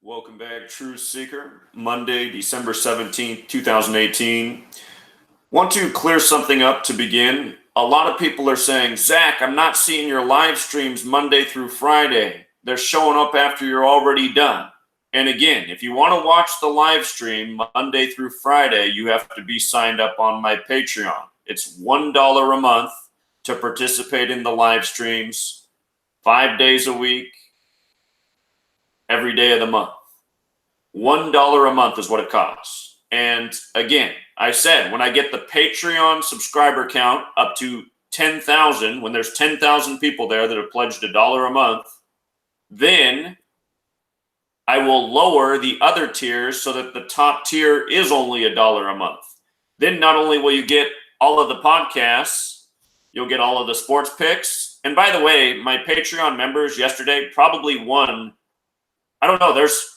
Welcome back, Truth Seeker. Monday, December 17th, 2018. Want to clear something up to begin. A lot of people are saying, Zach, I'm not seeing your live streams Monday through Friday. They're showing up after you're already done. And again, if you want to watch the live stream Monday through Friday, you have to be signed up on my Patreon. It's $1 a month to participate in the live streams 5 days a week, every day of the month. $1 a month is what it costs. And again, I said, when I get the Patreon subscriber count up to 10,000, when there's 10,000 people there that have pledged $1 a month, then I will lower the other tiers so that the top tier is only $1 a month. Then not only will you get all of the podcasts, you'll get all of the sports picks. And by the way, my Patreon members yesterday probably won. I don't know. There's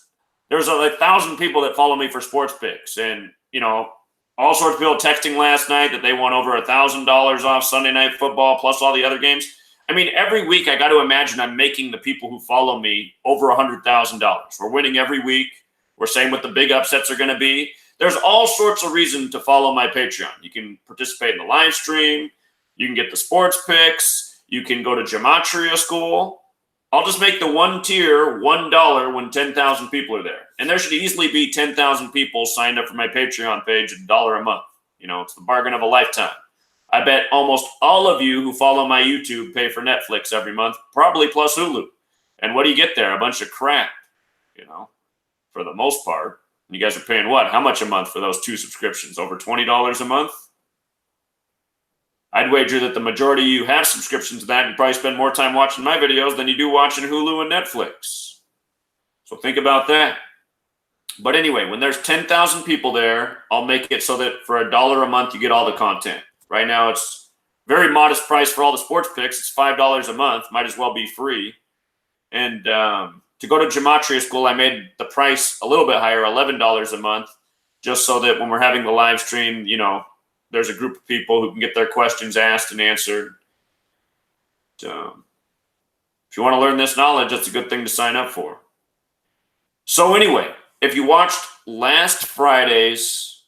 1,000 people that follow me for sports picks, and all sorts of people texting last night that they won over $1,000 off Sunday Night Football plus all the other games. I mean, every week I got to imagine I'm making the people who follow me over $100,000. We're winning every week. We're saying what the big upsets are going to be. There's all sorts of reasons to follow my Patreon. You can participate in the live stream. You can get the sports picks. You can go to Gematria school. I'll just make the one tier $1 when 10,000 people are there. And there should easily be 10,000 people signed up for my Patreon page at $1 a month. It's the bargain of a lifetime. I bet almost all of you who follow my YouTube pay for Netflix every month, probably plus Hulu. And what do you get there? A bunch of crap, for the most part. You guys are paying what? How much a month for those two subscriptions? Over $20 a month? I'd wager that the majority of you have subscriptions to that and probably spend more time watching my videos than you do watching Hulu and Netflix. So think about that. But anyway, when there's 10,000 people there, I'll make it so that for $1 a month, you get all the content. Right now, it's very modest price for all the sports picks. It's $5 a month. Might as well be free. And to go to Gematria school, I made the price a little bit higher, $11 a month, just so that when we're having the live stream, there's a group of people who can get their questions asked and answered. If you want to learn this knowledge, that's a good thing to sign up for. So anyway, if you watched last Friday's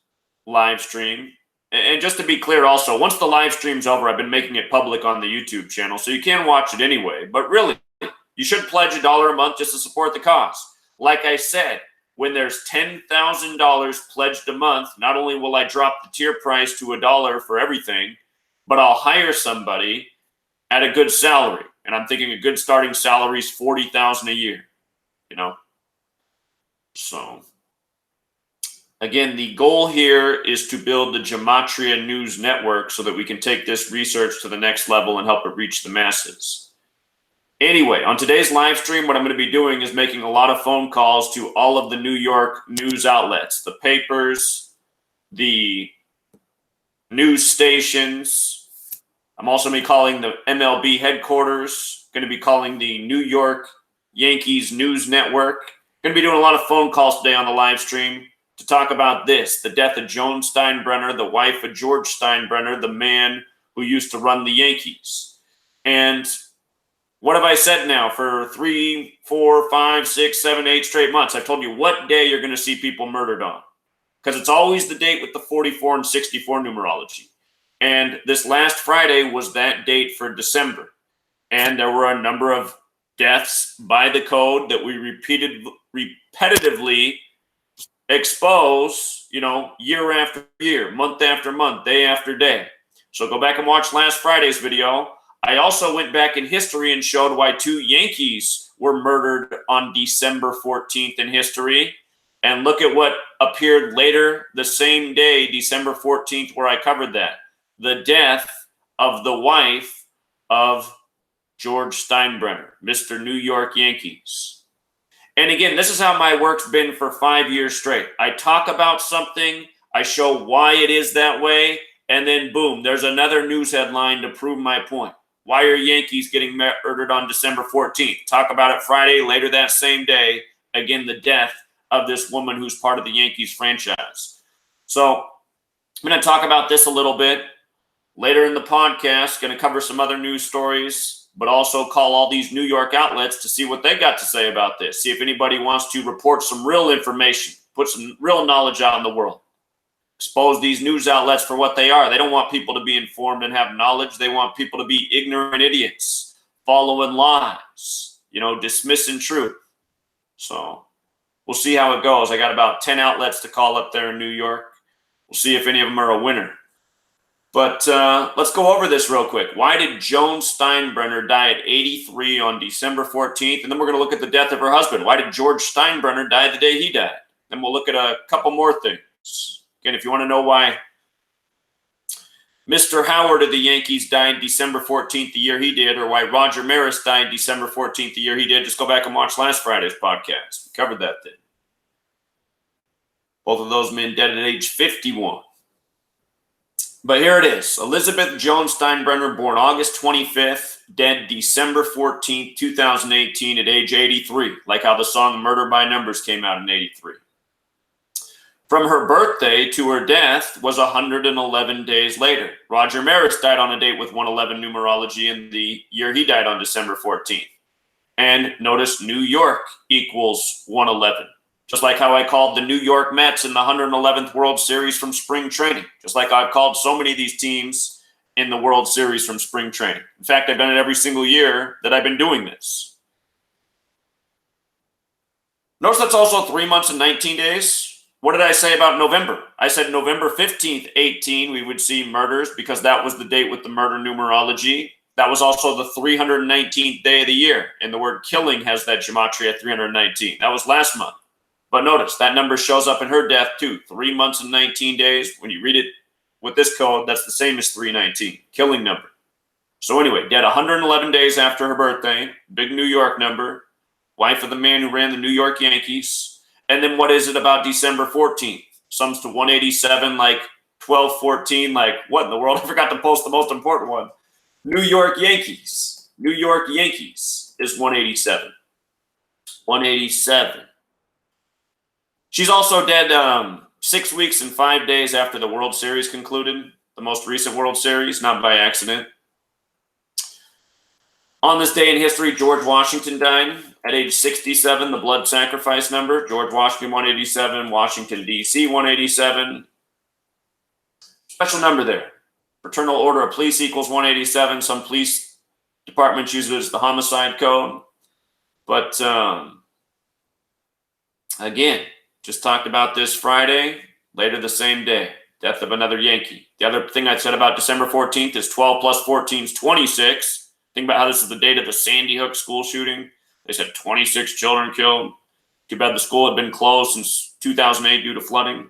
live stream, and just to be clear also, once the live stream's over, I've been making it public on the YouTube channel, so you can watch it anyway. But really, you should pledge $1 a month just to support the cause. Like I said, when there's $10,000 pledged a month, not only will I drop the tier price to $1 for everything, but I'll hire somebody at a good salary. And I'm thinking a good starting salary is $40,000 a year, So, again, the goal here is to build the Gematria News Network so that we can take this research to the next level and help it reach the masses. Anyway, on today's live stream, what I'm going to be doing is making a lot of phone calls to all of the New York news outlets, the papers, the news stations. I'm also going to be calling the MLB headquarters, going to be calling the New York Yankees News Network. Going to be doing a lot of phone calls today on the live stream to talk about this, the death of Joan Steinbrenner, the wife of George Steinbrenner, the man who used to run the Yankees. And what have I said now for 3, 4, 5, 6, 7, 8 straight months? I've told you what day you're going to see people murdered on, because it's always the date with the 44 and 64 numerology. And this last Friday was that date for December. And there were a number of deaths by the code that we repetitively expose, year after year, month after month, day after day. So go back and watch last Friday's video. I also went back in history and showed why 2 Yankees were murdered on December 14th in history. And look at what appeared later the same day, December 14th, where I covered that. The death of the wife of George Steinbrenner, Mr. New York Yankees. And again, this is how my work's been for 5 years straight. I talk about something, I show why it is that way, and then boom, there's another news headline to prove my point. Why are Yankees getting murdered on December 14th? Talk about it Friday, later that same day. Again, the death of this woman who's part of the Yankees franchise. So I'm going to talk about this a little bit later in the podcast. Going to cover some other news stories. but also call all these New York outlets to see what they got to say about this. See if anybody wants to report some real information, put some real knowledge out in the world. Expose these news outlets for what they are. They don't want people to be informed and have knowledge. They want people to be ignorant idiots, following lies, dismissing truth. So we'll see how it goes. I got about 10 outlets to call up there in New York. We'll see if any of them are a winner. But let's go over this real quick. Why did Joan Steinbrenner die at 83 on December 14th? And then we're going to look at the death of her husband. Why did George Steinbrenner die the day he died? Then we'll look at a couple more things. Again, if you want to know why Mr. Howard of the Yankees died December 14th the year he did, or why Roger Maris died December 14th the year he did, just go back and watch last Friday's podcast. We covered that then. Both of those men dead at age 51. But here it is. Elizabeth Joan Steinbrenner, born August 25th, dead December 14th, 2018 at age 83, like how the song Murder by Numbers came out in 83. From her birthday to her death was 111 days later. Roger Maris died on a date with 111 numerology in the year he died on December 14th. And notice New York equals 111. Just like how I called the New York Mets in the 111th World Series from spring training. Just like I've called so many of these teams in the World Series from spring training. In fact, I've done it every single year that I've been doing this. Notice that's also 3 months and 19 days. What did I say about November? I said November 15th, 18, we would see murders because that was the date with the murder numerology. That was also the 319th day of the year. And the word killing has that Gematria 319. That was last month. But notice that number shows up in her death too. 3 months and 19 days. When you read it with this code, that's the same as 319, killing number. So anyway, dead 111 days after her birthday, big New York number, wife of the man who ran the New York Yankees. And then what is it about December 14th? Sums to 187, like 1214, like what in the world? I forgot to post the most important one. New York Yankees. New York Yankees is 187. 187. She's also dead 6 weeks and 5 days after the World Series concluded, the most recent World Series, not by accident. On this day in history, George Washington died at age 67, the blood sacrifice number. George Washington, 187. Washington, D.C., 187. Special number there. Fraternal Order of Police equals 187. Some police departments use it as the homicide code. But, again, just talked about this Friday, later the same day. Death of another Yankee. The other thing I said about December 14th is 12 plus 14 is 26. Think about how this is the date of the Sandy Hook school shooting. They said 26 children killed. Too bad the school had been closed since 2008 due to flooding.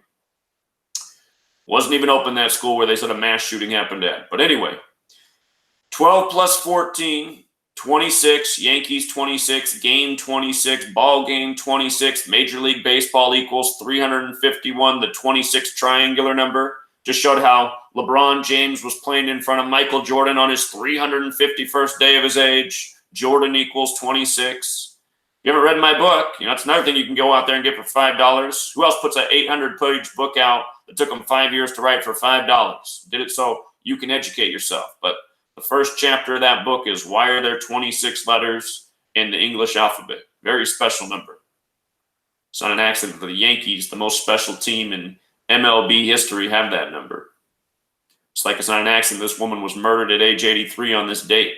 Wasn't even open, that school where they said a mass shooting happened at. But anyway, 12 plus 14, 26, Yankees 26, game 26, ball game 26, Major League Baseball equals 351, the 26 triangular number. Just showed how LeBron James was playing in front of Michael Jordan on his 351st day of his age. Jordan equals 26. If you haven't read my book, that's another thing you can go out there and get for $5. Who else puts an 800-page book out that took them 5 years to write for $5? Did it so you can educate yourself. But the first chapter of that book is why are there 26 letters in the English alphabet? Very special number. It's not an accident that the Yankees, the most special team in MLB history, have that number. It's like it's not an accident this woman was murdered at age 83 on this date.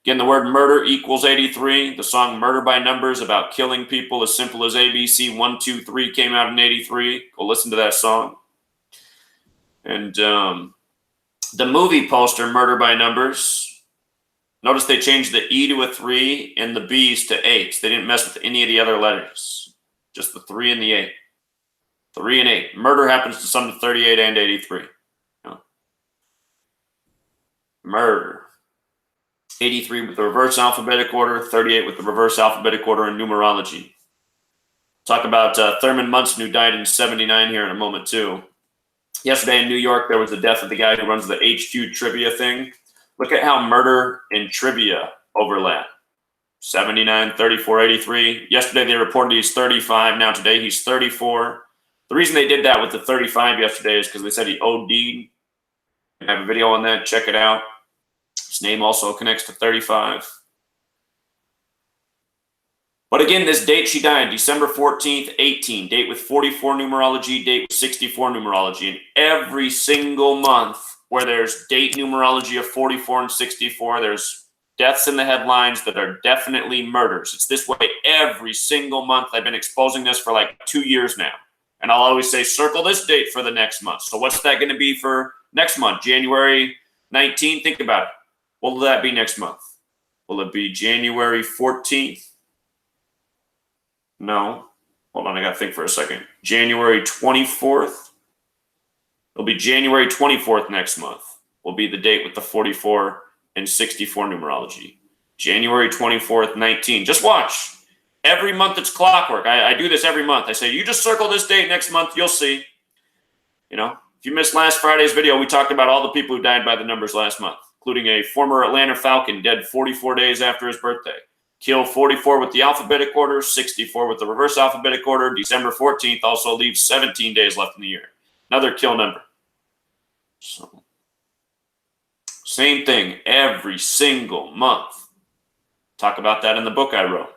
Again, the word murder equals 83. The song Murder by Numbers about killing people as simple as ABC 1, 2, 3 came out in 83. Go listen to that song. And the movie poster Murder by Numbers, notice they changed the E to a 3 and the B's to 8. They didn't mess with any of the other letters. Just the 3 and the 8. 3 and 8. Murder happens to sum to 38 and 83. Murder. 83 with the reverse alphabetic order, 38 with the reverse alphabetic order in numerology. Talk about Thurman Munson, who died in 79 here in a moment, too. Yesterday in New York, there was the death of the guy who runs the HQ trivia thing. Look at how murder and trivia overlap. 79, 34, 83. Yesterday, they reported he's 35. Now today, he's 34. The reason they did that with the 35 yesterday is because they said he OD'd. I have a video on that. Check it out. His name also connects to 35. But again, this date she died, December 14th, 18, date with 44 numerology, date with 64 numerology. And every single month where there's date numerology of 44 and 64, there's deaths in the headlines that are definitely murders. It's this way every single month. I've been exposing this for like 2 years now. And I'll always say, circle this date for the next month. So what's that going to be for next month? January 19th? Think about it. What will that be next month? Will it be January 14th? No. Hold on, I got to think for a second. January 24th? It'll be January 24th next month. Will be the date with the 44 and 64 numerology. January 24th, 19. Just watch. Every month it's clockwork. I do this every month. I say, you just circle this date next month, you'll see. You know, if you missed last Friday's video, we talked about all the people who died by the numbers last month, including a former Atlanta Falcon dead 44 days after his birthday. Kill 44 with the alphabetic order, 64 with the reverse alphabetic order. December 14th also leaves 17 days left in the year. Another kill number. So, same thing every single month. Talk about that in the book I wrote.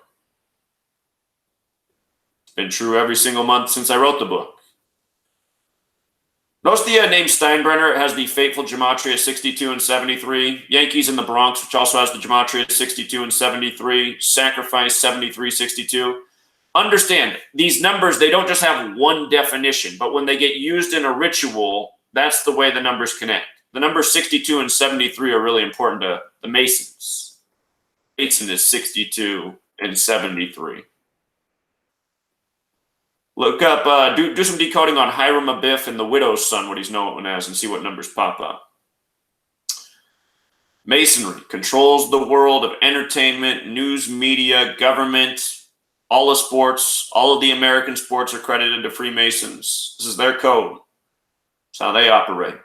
It's been true every single month since I wrote the book. Notice the name Steinbrenner has the fateful Gematria 62 and 73. Yankees in the Bronx, which also has the Gematria 62 and 73. Sacrifice 7362. Understand, these numbers, they don't just have one definition, but when they get used in a ritual, that's the way the numbers connect. The numbers 62 and 73 are really important to the Masons. Mason is 62 and 73. Look up, do some decoding on Hiram Abiff and the widow's son, what he's known as, and see what numbers pop up. Masonry controls the world of entertainment, news, media, government, all of sports. All of the American sports are credited to Freemasons. This is their code. It's how they operate.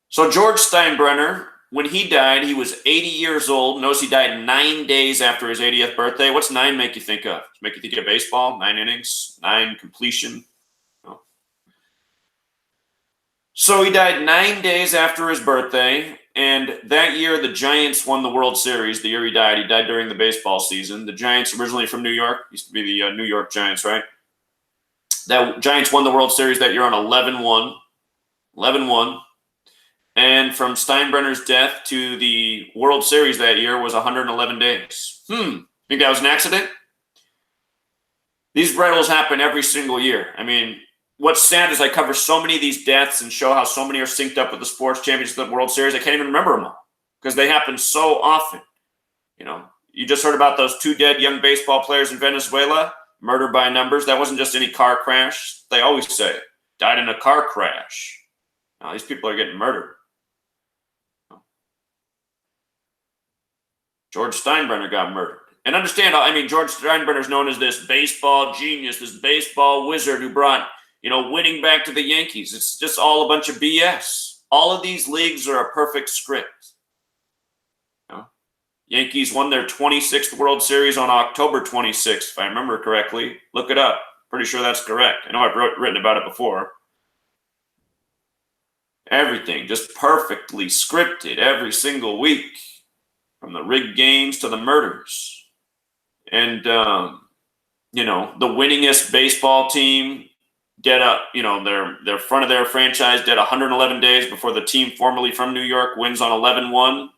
So George Steinbrenner, when he died, he was 80 years old. Notice he died 9 days after his 80th birthday. What's 9 make you think of? Make you think of baseball? 9 innings? 9 completion? No. So he died 9 days after his birthday. And that year, the Giants won the World Series. The year he died. He died during the baseball season. The Giants, originally from New York, used to be the New York Giants, right? The Giants won the World Series that year on 11-1. 11-1. And from Steinbrenner's death to the World Series that year was 111 days. Think that was an accident? These riddles happen every single year. I mean, what's sad is I cover so many of these deaths and show how so many are synced up with the sports championship and the World Series. I can't even remember them all because they happen so often. You know, you just heard about those 2 dead young baseball players in Venezuela, murdered by numbers. That wasn't just any car crash. They always say, died in a car crash. Now, these people are getting murdered. George Steinbrenner got murdered. And understand, I mean, George Steinbrenner is known as this baseball genius, this baseball wizard who brought, winning back to the Yankees. It's just all a bunch of BS. All of these leagues are a perfect script. Yankees won their 26th World Series on October 26th, if I remember correctly. Look it up. Pretty sure that's correct. I know I've written about it before. Everything just perfectly scripted every single week. From the rigged games to the murders. And, the winningest baseball team dead up, their front of their franchise dead 111 days before the team formerly from New York wins on 11-1.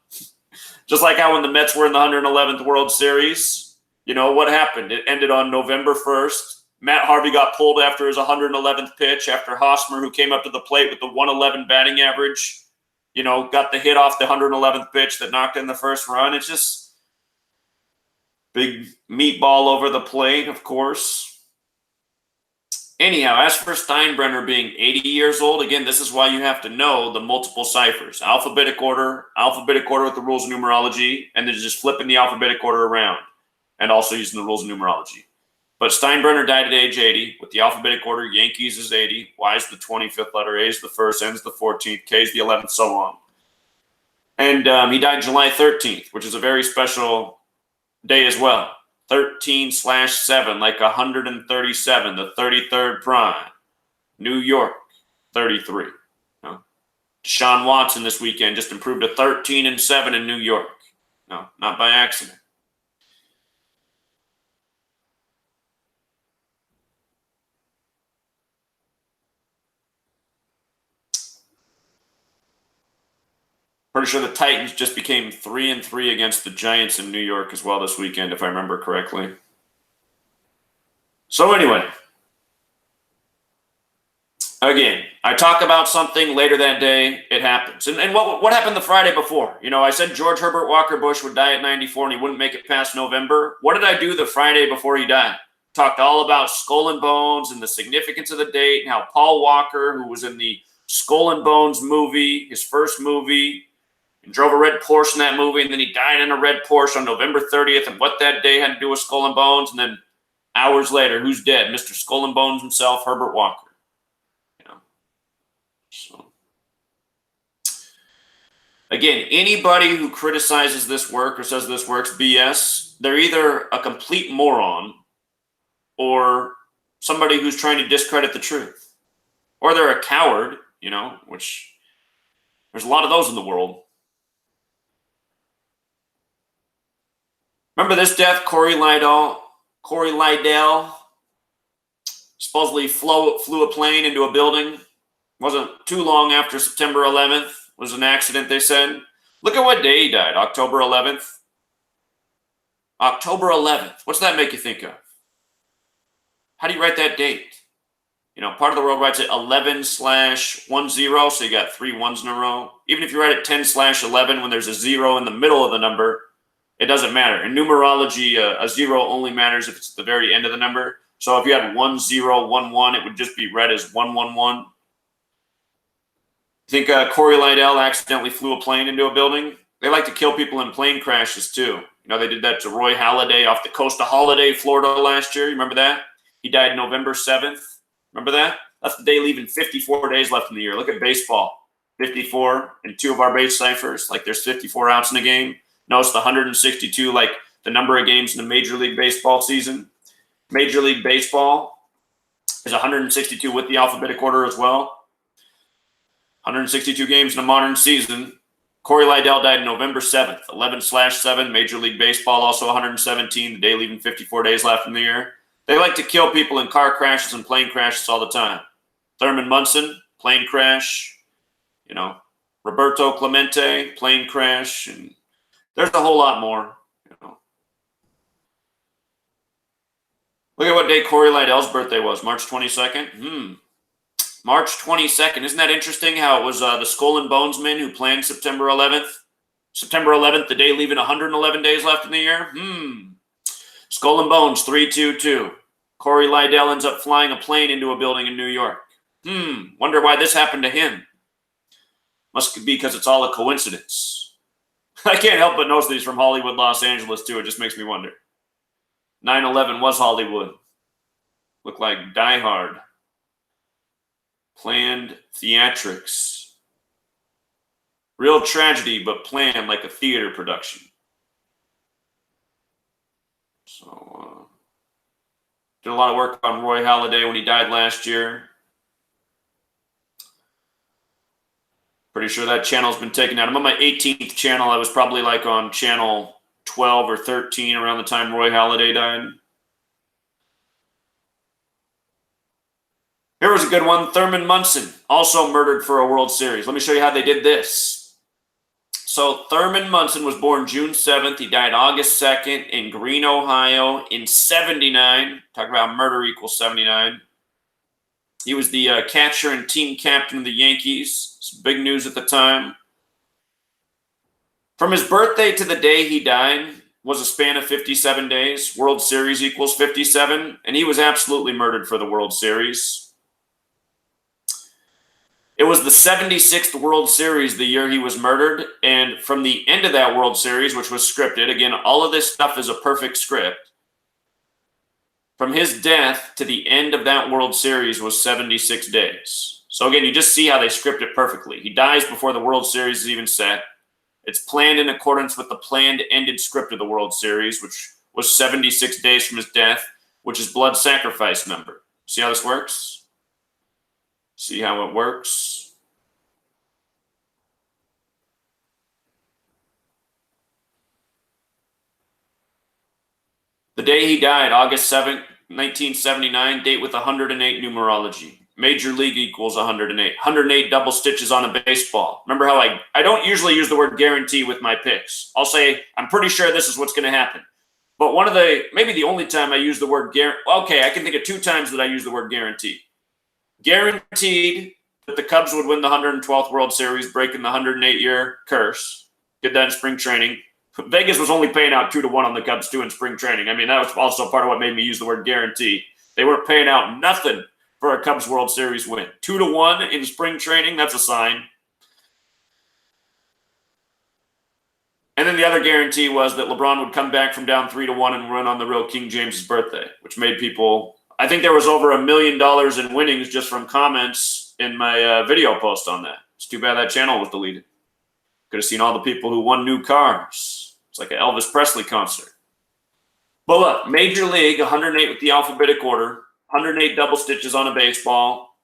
Just like how when the Mets were in the 111th World Series, what happened? It ended on November 1st. Matt Harvey got pulled after his 111th pitch after Hosmer, who came up to the plate with the 111 batting average, got the hit off the 111th pitch that knocked in the first run. It's just big meatball over the plate, of course. Anyhow, as for Steinbrenner being 80 years old, again, this is why you have to know the multiple ciphers. Alphabetic order with the rules of numerology, and then just flipping the alphabetic order around, and also using the rules of numerology. But Steinbrenner died at age 80. With the alphabetic order, Yankees is 80. Y is the 25th letter. A is the 1st. N is the 14th. K is the 11th, so on. And he died July 13th, which is a very special day as well. 13/7, like 137, the 33rd prime. New York, 33. Deshaun Watson this weekend just improved to 13-7 in New York. No, not by accident. Pretty sure the Titans just became 3-3 against the Giants in New York as well this weekend, if I remember correctly. So anyway, again, I talk about something later that day, it happens. And what happened the Friday before? You know, I said George Herbert Walker Bush would die at 94 and he wouldn't make it past November. What did I do the Friday before he died? Talked all about Skull and Bones and the significance of the date and how Paul Walker, who was in the Skull and Bones movie, his first movie, and drove a red Porsche in that movie, and then he died in a red Porsche on November 30th, and what that day had to do with Skull and Bones, and then hours later, who's dead? Mr. Skull and Bones himself, Herbert Walker. You know, so again, anybody who criticizes this work or says this work's BS, they're either a complete moron or somebody who's trying to discredit the truth, or they're a coward, you know, which there's a lot of those in the world. Remember this death, Corey Lidell supposedly flew a plane into a building. Wasn't too long after September 11th. Was an accident, they said. Look at what day he died, October 11th. October 11th. What's that make you think of? How do you write that date? You know, part of the world writes it 11/10, so you got 3 ones in a row. Even if you write it 10/11 when there's a 0 in the middle of the number, it doesn't matter. In numerology, a 0 only matters if it's at the very end of the number. So if you had 1011, it would just be read as 111. Think Corey Lidell accidentally flew a plane into a building? They like to kill people in plane crashes too. You know, they did that to Roy Halladay off the coast of Holiday, Florida last year. You remember that? He died November 7th. Remember that? That's the day leaving 54 days left in the year. Look at baseball. 54 in 2 of our base ciphers. Like there's 54 outs in a game. Notice the 162, like the number of games in the Major League Baseball season. Major League Baseball is 162 with the alphabetic order as well. 162 games in a modern season. Corey Lidell died November 7th, 11/7. Major League Baseball also 117, the day leaving 54 days left in the year. They like to kill people in car crashes and plane crashes all the time. Thurman Munson, plane crash. You know, Roberto Clemente, plane crash, and there's a whole lot more. You know. Look at what day Corey Lidell's birthday was, March 22nd. March 22nd. Isn't that interesting how it was the Skull and Bones men who planned September 11th? September 11th, the day leaving 111 days left in the year? Skull and Bones, 322. Corey Lidell ends up flying a plane into a building in New York. Wonder why this happened to him. Must be because it's all a coincidence. I can't help but notice these from Hollywood, Los Angeles, too. It just makes me wonder. 9/11 was Hollywood. Looked like Die Hard. Planned theatrics. Real tragedy, but planned like a theater production. So, did a lot of work on Roy Halladay when he died last year. Pretty sure that channel's been taken out. I'm on my 18th channel. I was probably like on channel 12 or 13 around the time Roy Halladay died. Here was a good one. Thurman Munson, also murdered for a World Series. Let me show you how they did this. So Thurman Munson was born June 7th. He died August 2nd in Greene, Ohio in 79. Talk about murder equals 79. He was the catcher and team captain of the Yankees. It's big news at the time. From his birthday to the day he died was a span of 57 days. World Series equals 57. And he was absolutely murdered for the World Series. It was the 76th World Series the year he was murdered. And from the end of that World Series, which was scripted, again, all of this stuff is a perfect script. From his death to the end of that World Series was 76 days. So again, you just see how they script it perfectly. He dies before the World Series is even set. It's planned in accordance with the planned ended script of the World Series, which was 76 days from his death, which is blood sacrifice number. See how this works? See how it works? The day he died, August 7th, 1979, date with 108 numerology. Major League equals 108. 108 double stitches on a baseball. Remember how I don't usually use the word guarantee with my picks. I'll say, I'm pretty sure this is what's going to happen. But maybe the only time I use the word guarantee, okay, I can think of 2 times that I use the word guarantee. Guaranteed that the Cubs would win the 112th World Series, breaking the 108-year curse. Did that in spring training. Vegas was only paying out 2-1 on the Cubs too in spring training. I mean, that was also part of what made me use the word guarantee. They weren't paying out nothing for a Cubs World Series win. 2-1 in spring training, that's a sign. And then the other guarantee was that LeBron would come back from down 3-1 and run on the real King James's birthday, which made people, I think there was over $1 million in winnings just from comments in my video post on that. It's too bad that channel was deleted. Could have seen all the people who won new cars. It's like an Elvis Presley concert. But look, Major League, 108 with the alphabetic order, 108 double stitches on a baseball.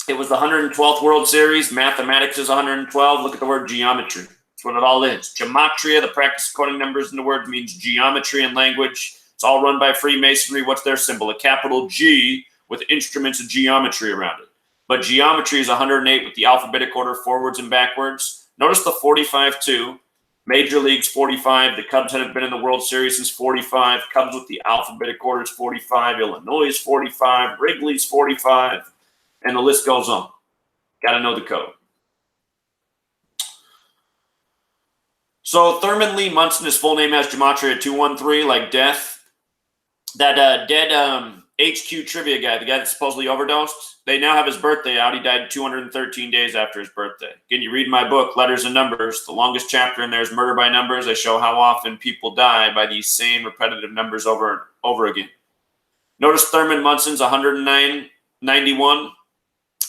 It was the 112th World Series. Mathematics is 112. Look at the word geometry. That's what it all is. Gematria, the practice of coding numbers into words, means geometry in language. It's all run by Freemasonry. What's their symbol? A capital G with instruments of geometry around it. But geometry is 108 with the alphabetic order forwards and backwards. Notice the 45 too. Major League's 45. The Cubs haven't been in the World Series since 45. Cubs with the alphabetic order is 45. Illinois is 45. Wrigley's 45. And the list goes on. Got to know the code. So Thurman Lee Munson, his full name has Gematria 213, like death. That dead HQ trivia guy, the guy that supposedly overdosed, they now have his birthday out. He died 213 days after his birthday. Again, you read my book, Letters and Numbers. The longest chapter in there is Murder by Numbers. I show how often people die by these same repetitive numbers over and over again. Notice Thurman Munson's 191.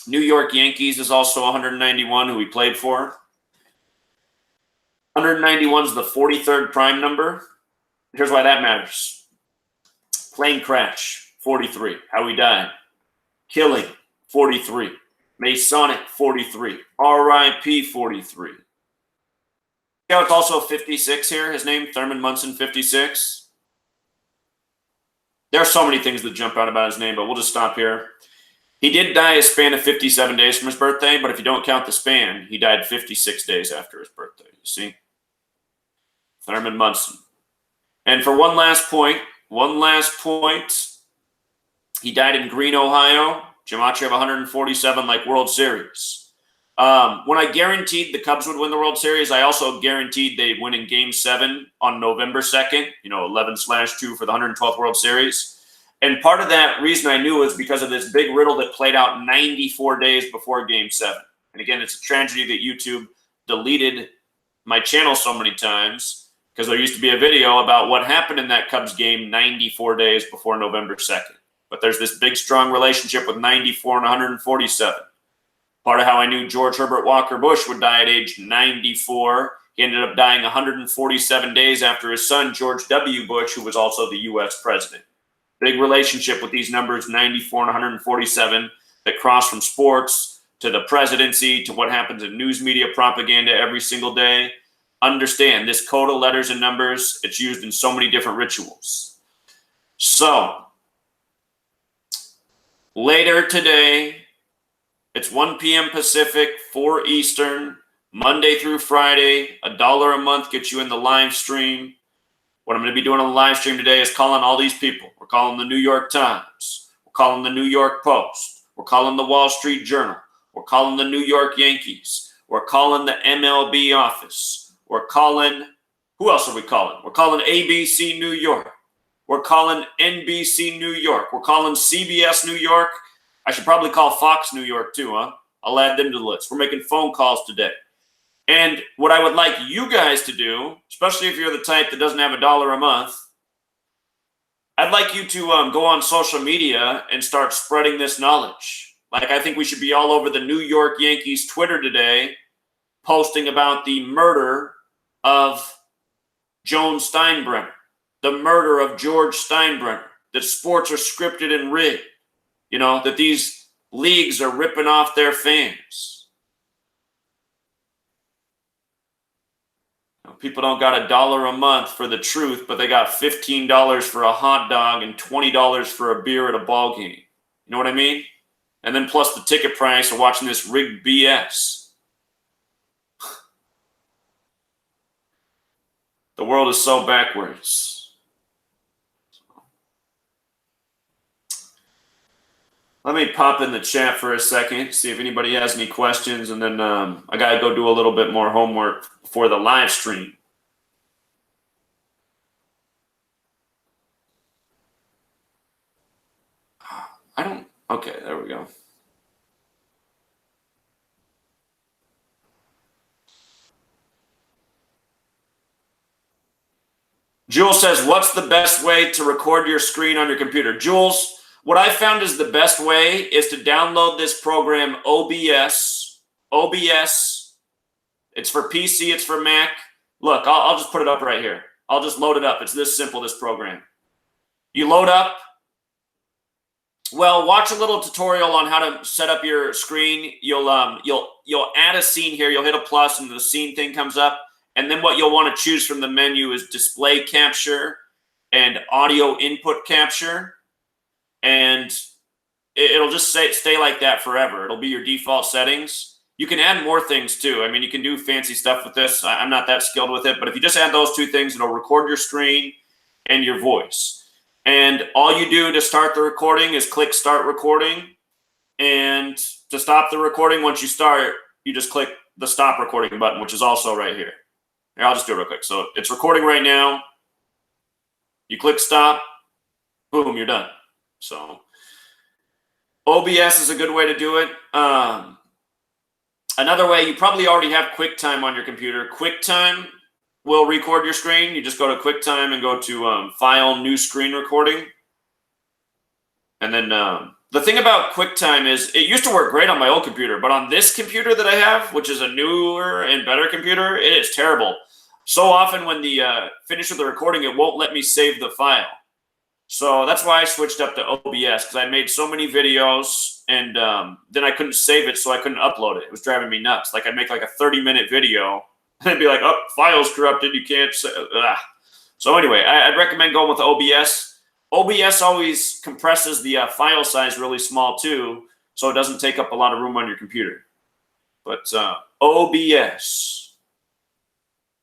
New York Yankees is also 191, who he played for. 191 is the 43rd prime number. Here's why that matters. Plane crash, 43. How he died. Killing, 43. Masonic, 43. RIP, 43. Yeah, it's also 56 here. His name, Thurman Munson, 56. There are so many things that jump out about his name, but we'll just stop here. He did die a span of 57 days from his birthday, but if you don't count the span, he died 56 days after his birthday. You see? Thurman Munson. And for one last point, he died in Greene, Ohio. Gematria of 147, like World Series. When I guaranteed the Cubs would win the World Series, I also guaranteed they'd win in Game 7 on November 2nd, 11/2 for the 112th World Series. And part of that reason I knew was because of this big riddle that played out 94 days before Game 7. And again, it's a tragedy that YouTube deleted my channel so many times because there used to be a video about what happened in that Cubs game 94 days before November 2nd. But there's this big, strong relationship with 94 and 147. Part of how I knew George Herbert Walker Bush would die at age 94. He ended up dying 147 days after his son, George W. Bush, who was also the U.S. president. Big relationship with these numbers, 94 and 147, that cross from sports to the presidency to what happens in news media propaganda every single day. Understand, this code of letters and numbers, it's used in so many different rituals. So, later today, it's 1 p.m. Pacific, 4 Eastern, Monday through Friday, $1 a month gets you in the live stream. What I'm going to be doing on the live stream today is calling all these people. We're calling the New York Times. We're calling the New York Post. We're calling the Wall Street Journal. We're calling the New York Yankees. We're calling the MLB office. We're calling, who else are we calling? We're calling ABC New York. We're calling NBC New York. We're calling CBS New York. I should probably call Fox New York too, huh? I'll add them to the list. We're making phone calls today. And what I would like you guys to do, especially if you're the type that doesn't have $1 a month, I'd like you to go on social media and start spreading this knowledge. Like, I think we should be all over the New York Yankees Twitter today, posting about the murder of Joan Steinbrenner, the murder of George Steinbrenner, that sports are scripted and rigged, that these leagues are ripping off their fans. People don't got $1 a month for the truth, but they got $15 for a hot dog and $20 for a beer at a ball game. You know what I mean? And then plus the ticket price of watching this rigged BS. The world is so backwards. Let me pop in the chat for a second, see if anybody has any questions, and then I got to go do a little bit more homework for the live stream. Okay, there we go. Jules says, what's the best way to record your screen on your computer? Jules, what I found is the best way is to download this program, OBS. OBS. It's for PC, it's for Mac. Look, I'll just put it up right here. I'll just load it up. It's this simple, this program. You load up. Well, watch a little tutorial on how to set up your screen. You'll add a scene here. You'll hit a plus, and the scene thing comes up. And then what you'll want to choose from the menu is display capture and audio input capture. And it'll just stay like that forever. It'll be your default settings. You can add more things too. I mean, you can do fancy stuff with this. I'm not that skilled with it, but if you just add those two things, it'll record your screen and your voice. And all you do to start the recording is click start recording. And to stop the recording, once you start, you just click the stop recording button, which is also right here. Here, I'll just do it real quick. So it's recording right now. You click stop, boom, you're done. So OBS is a good way to do it. Another way, you probably already have QuickTime on your computer. QuickTime will record your screen. You just go to QuickTime and go to File, New Screen Recording. And then the thing about QuickTime is it used to work great on my old computer, but on this computer that I have, which is a newer and better computer, it is terrible. So often when the finish of the recording, it won't let me save the file. So that's why I switched up to OBS, because I made so many videos and then I couldn't save it, so I couldn't upload it. It was driving me nuts. Like I'd make like a 30-minute video and it'd be like, oh, file's corrupted, you can't save. So anyway, I'd recommend going with OBS. OBS always compresses the file size really small too, so it doesn't take up a lot of room on your computer. But OBS.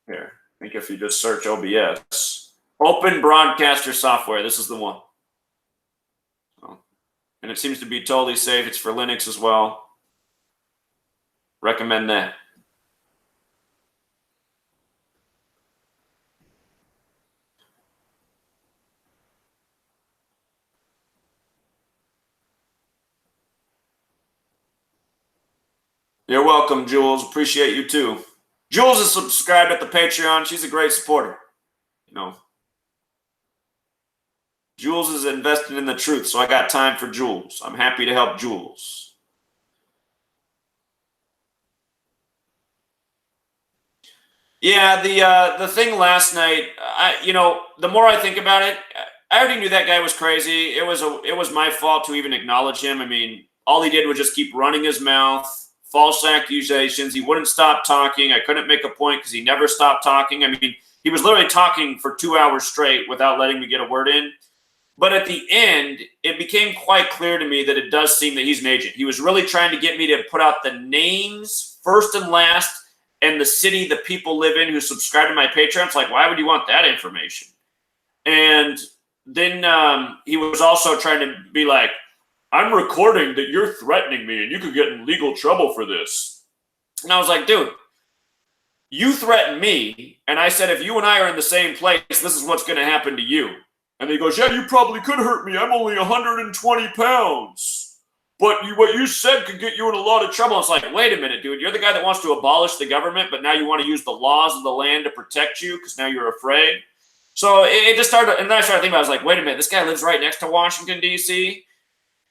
Here, I think if you just search OBS, Open Broadcaster Software, this is the one. So, and it seems to be totally safe. It's for Linux as well. Recommend that. You're welcome, Jules. Appreciate you too. Jules is subscribed at the Patreon. She's a great supporter. You know, Jules is invested in the truth, so I got time for Jules. I'm happy to help Jules. Yeah, the thing last night, the more I think about it, I already knew that guy was crazy. It was my fault to even acknowledge him. I mean, all he did was just keep running his mouth, false accusations. He wouldn't stop talking. I couldn't make a point because he never stopped talking. I mean, he was literally talking for 2 hours straight without letting me get a word in. But at the end, it became quite clear to me that it does seem that he's an agent. He was really trying to get me to put out the names first and last and the city the people live in who subscribe to my Patreon. It's like, why would you want that information? And then he was also trying to be like, I'm recording that you're threatening me and you could get in legal trouble for this. And I was like, dude, you threatened me. And I said, if you and I are in the same place, this is what's going to happen to you. And he goes, yeah, you probably could hurt me. I'm only 120 pounds. But what you said could get you in a lot of trouble. It's like, wait a minute, dude. You're the guy that wants to abolish the government, but now you want to use the laws of the land to protect you because now you're afraid. So it just started, and then I started thinking about it. I was like, wait a minute, this guy lives right next to Washington, D.C.?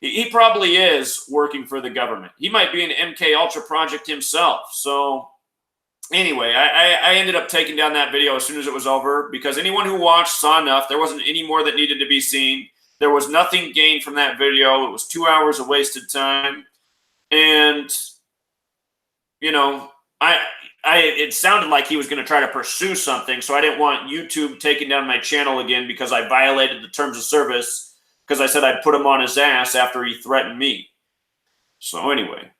He probably is working for the government. He might be an MK Ultra project himself. So anyway, I ended up taking down that video as soon as it was over because anyone who watched saw enough. There wasn't any more that needed to be seen. There was nothing gained from that video. It was 2 hours of wasted time. And, I it sounded like he was going to try to pursue something, so I didn't want YouTube taking down my channel again because I violated the terms of service because I said I'd put him on his ass after he threatened me. So anyway.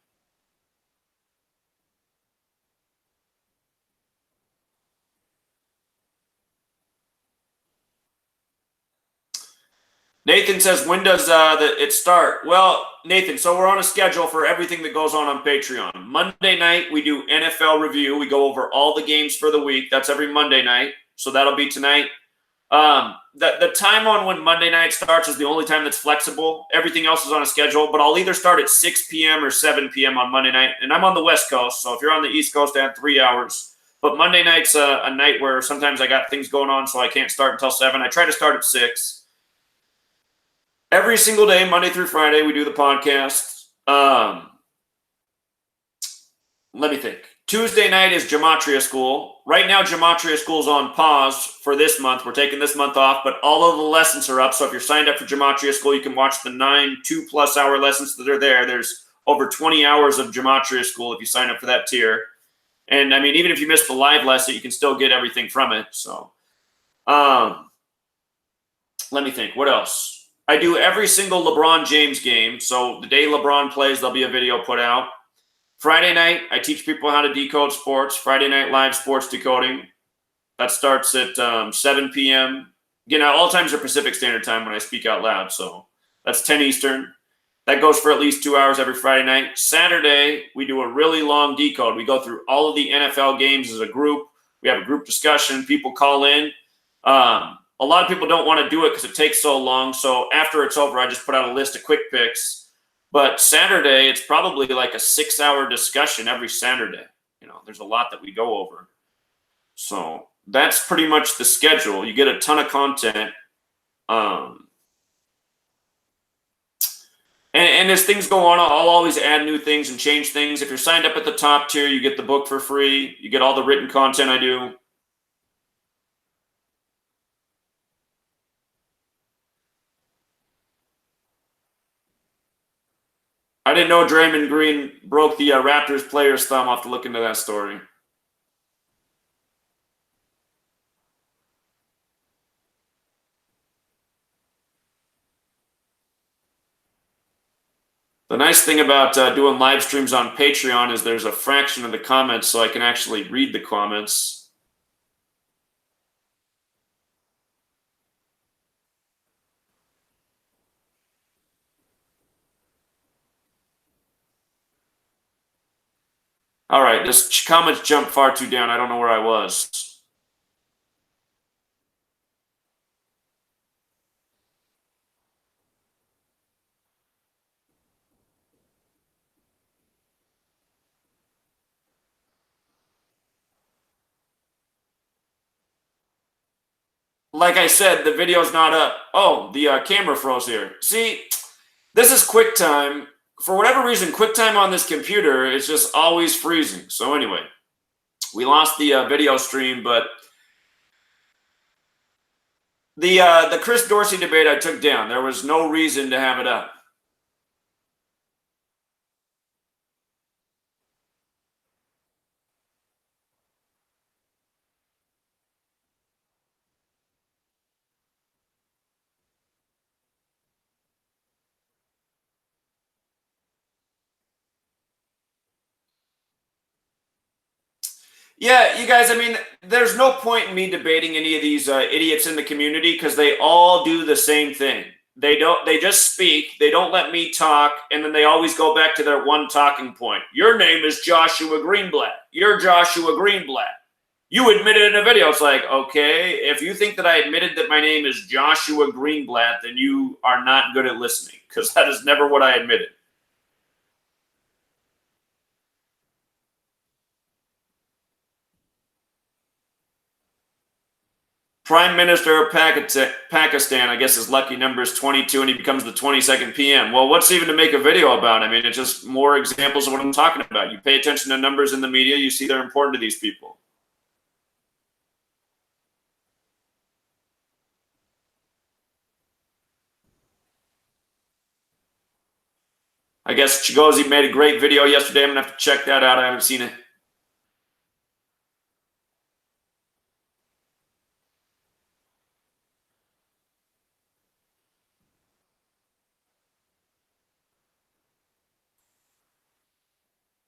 Nathan says, when does it start? Well, Nathan, so we're on a schedule for everything that goes on Patreon. Monday night, we do NFL review. We go over all the games for the week. That's every Monday night. So that'll be tonight. The time on when Monday night starts is the only time that's flexible. Everything else is on a schedule, but I'll either start at 6 p.m. or 7 p.m. on Monday night. And I'm on the West Coast, so if you're on the East Coast, I have 3 hours. But Monday night's a night where sometimes I got things going on, so I can't start until 7. I try to start at 6. Every single day, Monday through Friday, we do the podcast. Let me think. Tuesday night is Gematria School. Right now, Gematria School is on pause for this month. We're taking this month off, but all of the lessons are up. So if you're signed up for Gematria School, you can watch the 9 2+ hour lessons that are there. There's over 20 hours of Gematria School if you sign up for that tier. And I mean, even if you miss the live lesson, you can still get everything from it. So let me think. What else? I do every single LeBron James game. So the day LeBron plays, there'll be a video put out. Friday night, I teach people how to decode sports. Friday night live sports decoding. That starts at 7 p.m. Again, all times are Pacific Standard Time when I speak out loud. So that's 10 Eastern. That goes for at least 2 hours every Friday night. Saturday, we do a really long decode. We go through all of the NFL games as a group. We have a group discussion. People call in. A lot of people don't want to do it because it takes so long. So after it's over, I just put out a list of quick picks. But Saturday, it's probably like a 6-hour discussion every Saturday. You know, there's a lot that we go over. So that's pretty much the schedule. You get a ton of content. And as things go on, I'll always add new things and change things. If you're signed up at the top tier, you get the book for free. You get all the written content I do. I didn't know Draymond Green broke the Raptors player's thumb. I'll have to look into that story. The nice thing about doing live streams on Patreon is there's a fraction of the comments, so I can actually read the comments. All right, this comments jumped far too down. I don't know where I was. Like I said, the video's not up. Oh, the camera froze here. See, this is QuickTime. For whatever reason, QuickTime on this computer is just always freezing. So anyway, we lost the video stream, but the Chris Dorsey debate I took down. There was no reason to have it up. Yeah, you guys, I mean, there's no point in me debating any of these idiots in the community because they all do the same thing. They just speak, they don't let me talk, and then they always go back to their one talking point. Your name is Joshua Greenblatt. You're Joshua Greenblatt. You admitted in a video. It's like, okay, if you think that I admitted that my name is Joshua Greenblatt, then you are not good at listening because that is never what I admitted. Prime Minister of Pakistan, I guess his lucky number is 22 and he becomes the 22nd PM. Well, what's even to make a video about? I mean, it's just more examples of what I'm talking about. You pay attention to numbers in the media, you see they're important to these people. I guess Chigozi made a great video yesterday. I'm going to have to check that out. I haven't seen it.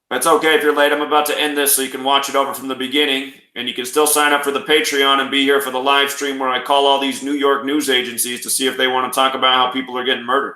That's okay if you're late. I'm about to end this so you can watch it over from the beginning, and you can still sign up for the Patreon and be here for the live stream where I call all these New York news agencies to see if they want to talk about how people are getting murdered.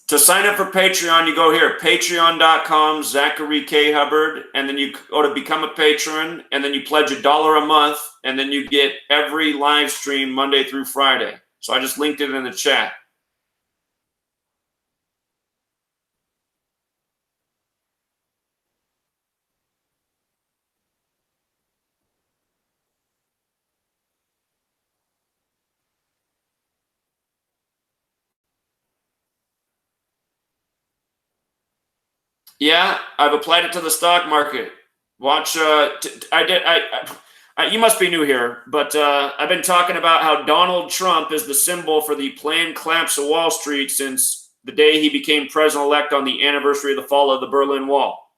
To sign up for Patreon, you go here, patreon.com, Zachary K. Hubbard, and then you go to become a patron, and then you pledge $1 a month, and then you get every live stream Monday through Friday. So I just linked it in the chat. Yeah, I've applied it to the stock market. Watch. You must be new here, but I've been talking about how Donald Trump is the symbol for the planned collapse of Wall Street since the day he became president-elect on the anniversary of the fall of the Berlin Wall.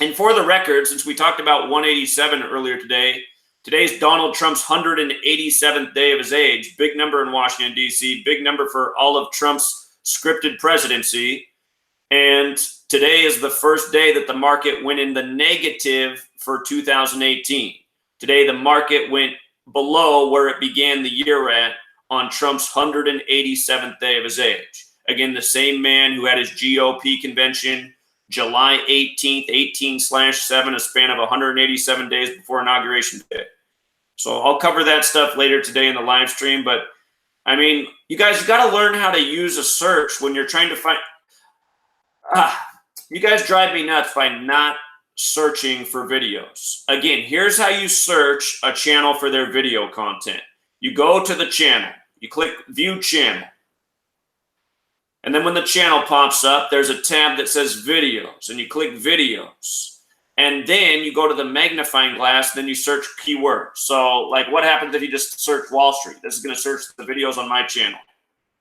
And for the record, since we talked about 187 earlier today, today's Donald Trump's 187th day of his age. Big number in Washington, D.C., big number for all of Trump's scripted presidency. And today is the first day that the market went in the negative for 2018. Today, the market went below where it began the year at on Trump's 187th day of his age. Again, the same man who had his GOP convention July 18th, 18/7, a span of 187 days before Inauguration Day. So I'll cover that stuff later today in the live stream. But I mean, you guys got to learn how to use a search when you're trying to find. You guys drive me nuts by not searching for videos. Again, here's how you search a channel for their video content. You go to the channel, you click View Channel. And then when the channel pops up, there's a tab that says Videos, and you click Videos. And then you go to the magnifying glass, and then you search keywords. So, like, what happens if you just search Wall Street? This is going to search the videos on my channel.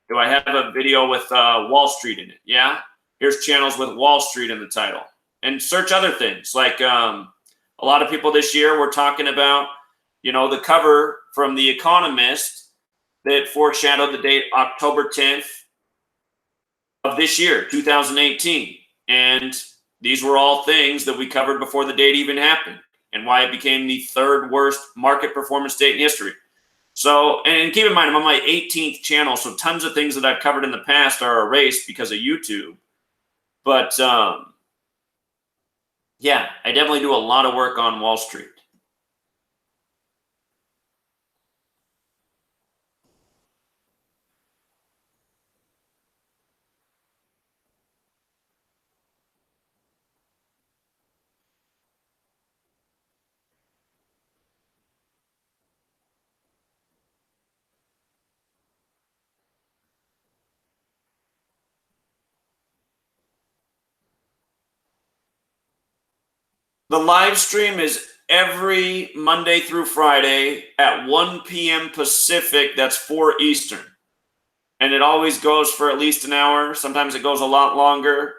Do I have a video with Wall Street in it? Yeah. Here's channels with Wall Street in the title. And search other things. Like a lot of people this year were talking about, the cover from The Economist that foreshadowed the date October 10th of this year, 2018. And these were all things that we covered before the date even happened and why it became the third worst market performance date in history. So, and keep in mind, I'm on my 18th channel, so tons of things that I've covered in the past are erased because of YouTube. But, yeah, I definitely do a lot of work on Wall Street. The live stream is every Monday through Friday at 1 p.m. Pacific. That's 4 Eastern. And it always goes for at least an hour. Sometimes it goes a lot longer.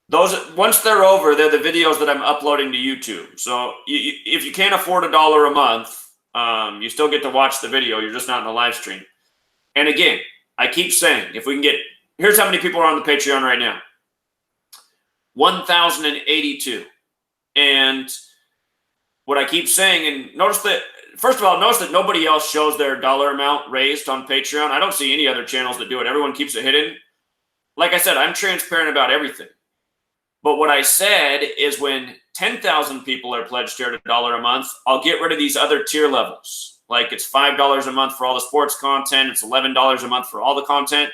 Those, once they're over, they're the videos that I'm uploading to YouTube. So if you can't afford $1 a month, you still get to watch the video. You're just not in the live stream. And again, I keep saying, if we can get, here's how many people are on the Patreon right now. 1,082. And what I keep saying, and notice that, first of all, notice that nobody else shows their dollar amount raised on Patreon. I don't see any other channels that do it. Everyone keeps it hidden. Like I said, I'm transparent about everything. But what I said is when 10,000 people are pledged here at $1 a month, I'll get rid of these other tier levels. Like it's $5 a month for all the sports content. It's $11 a month for all the content.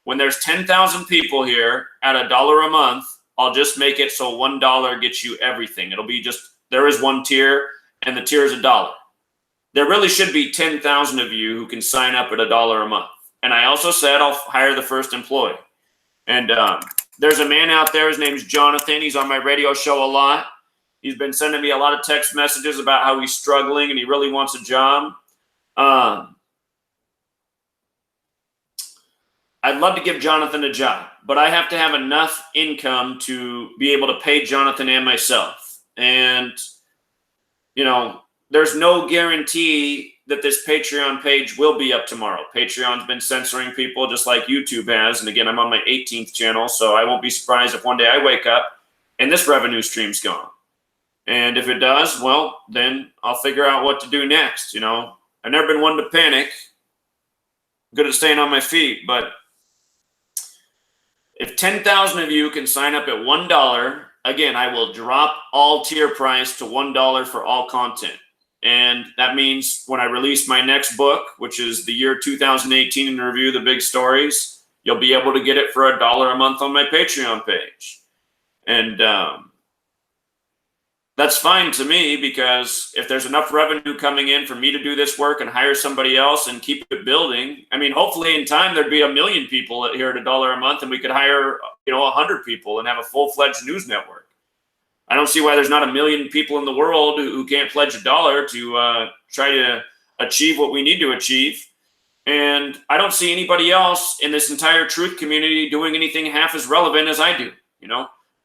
When there's 10,000 people here at $1 a month, I'll just make it so $1 gets you everything. It'll be just, there is one tier and the tier is $1. There really should be 10,000 of you who can sign up at $1 a month. And I also said I'll hire the first employee. And there's a man out there. His name's Jonathan. He's on my radio show a lot. He's been sending me a lot of text messages about how he's struggling and he really wants a job. I'd love to give Jonathan a job, but I have to have enough income to be able to pay Jonathan and myself. And, you know, there's no guarantee that this Patreon page will be up tomorrow. Patreon's been censoring people just like YouTube has. And again, I'm on my 18th channel, so I won't be surprised if one day I wake up and this revenue stream's gone. And if it does, well, then I'll figure out what to do next. You know, I've never been one to panic. I'm good at staying on my feet, but if 10,000 of you can sign up at $1, again, I will drop all tier price to $1 for all content. And that means when I release my next book, which is the year 2018 in review, the big stories, you'll be able to get it for $1 a month on my Patreon page. And that's fine to me, because if there's enough revenue coming in for me to do this work and hire somebody else and keep it building, I mean, hopefully in time there'd be 1 million people here at $1 a month and we could hire, 100 people and have a full-fledged news network. I don't see why there's not 1 million people in the world who can't pledge $1 to try to achieve what we need to achieve. And I don't see anybody else in this entire truth community doing anything half as relevant as I do.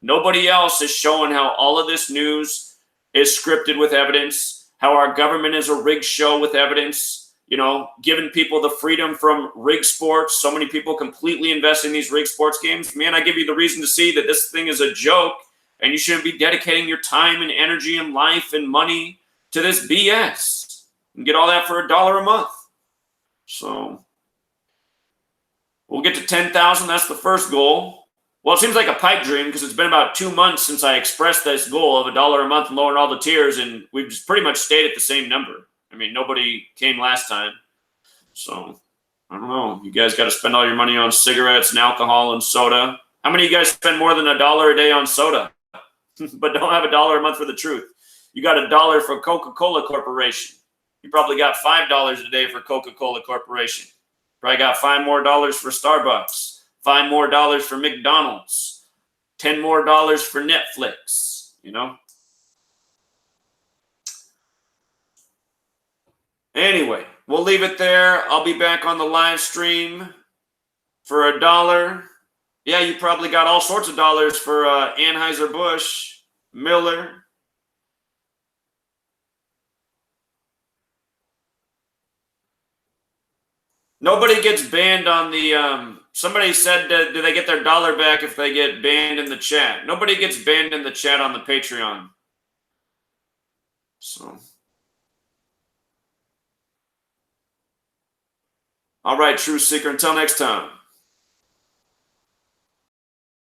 Nobody else is showing how all of this news is scripted with evidence, how our government is a rigged show with evidence, giving people the freedom from rigged sports. So many people completely invest in these rigged sports games. Man, I give you the reason to see that this thing is a joke and you shouldn't be dedicating your time and energy and life and money to this BS and get all that for $1 a month. So we'll get to 10,000. That's the first goal. Well, it seems like a pipe dream because it's been about 2 months since I expressed this goal of $1 a month and lowering all the tiers, and we've just pretty much stayed at the same number. I mean, nobody came last time. So, I don't know. You guys got to spend all your money on cigarettes and alcohol and soda. How many of you guys spend more than $1 a day on soda but don't have $1 a month for the truth? You got $1 for Coca-Cola Corporation. You probably got $5 a day for Coca-Cola Corporation. Probably got $5 more for Starbucks. $5 more for McDonald's, $10 more for Netflix, Anyway, we'll leave it there. I'll be back on the live stream for $1. Yeah, you probably got all sorts of dollars for Anheuser-Busch, Miller. Nobody gets banned on the somebody said, do they get their $1 back if they get banned in the chat? Nobody gets banned in the chat on the Patreon. So, all right, True Seeker, until next time.